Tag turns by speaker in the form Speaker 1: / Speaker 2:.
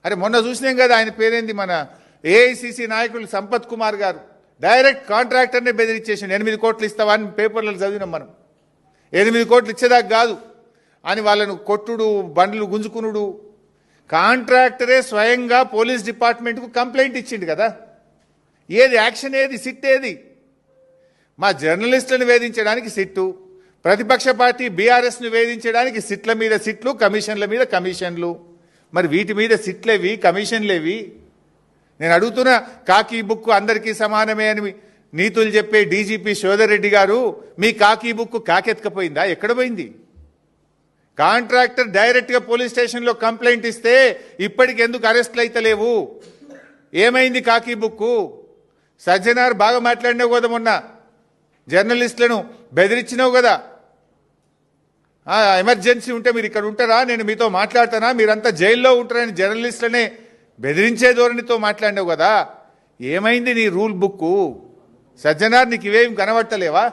Speaker 1: అరే మొన్న చూసినాం కదా, ఆయన పేరేంది, మన ఏఐసిసి నాయకులు సంపత్ కుమార్ గారు డైరెక్ట్ కాంట్రాక్టర్నే బెదిరించేసిండు. 8 కోట్లు ఇస్తావా అని పేపర్లలో చదివినాం మనం. 8 కోట్లు ఇచ్చేదాకా కాదు అని వాళ్ళను కొట్టుడు, బండ్లు గుంజుకునుడు. కాంట్రాక్టరే స్వయంగా పోలీస్ డిపార్ట్మెంట్కు కంప్లైంట్ ఇచ్చిండు కదా. ఏది యాక్షన్, ఏది సిట్, ఏది? మా జర్నలిస్టులను వేధించడానికి సిట్టు, ప్రతిపక్ష పార్టీ బీఆర్ఎస్ను వేధించడానికి సిట్ల మీద సిట్లు, కమిషన్ల మీద కమిషన్లు. మరి వీటి మీద సిట్లేవి, కమిషన్లేవి? నేను అడుగుతున్నా, కాకీ బుక్ అందరికీ సమానమే అని నీతులు చెప్పే డీజీపీ శోధర్ రెడ్డి గారు, మీ కాకీ బుక్ కాకెత్తుకపోయిందా? ఎక్కడ పోయింది? కాంట్రాక్టర్ డైరెక్ట్గా పోలీస్ స్టేషన్లో కంప్లైంట్ ఇస్తే ఇప్పటికి ఎందుకు అరెస్ట్లు అయితే లేవు? ఏమైంది కాకీ బుక్కు? సజ్జనార్ బాగా మాట్లాడినావు కదా, మొన్న జర్నలిస్టులను బెదిరించినావు కదా. ఎమర్జెన్సీ ఉంటే మీరు ఇక్కడ ఉంటారా, నేను మీతో మాట్లాడతానా, మీరంతా జైల్లో ఉంటారని జర్నలిస్టులనే బెదిరించే ధోరణితో మాట్లాడినావు కదా. ఏమైంది నీ రూల్ బుక్కు? సజ్జనార్, నీకు ఇవేం కనబట్టలేవా?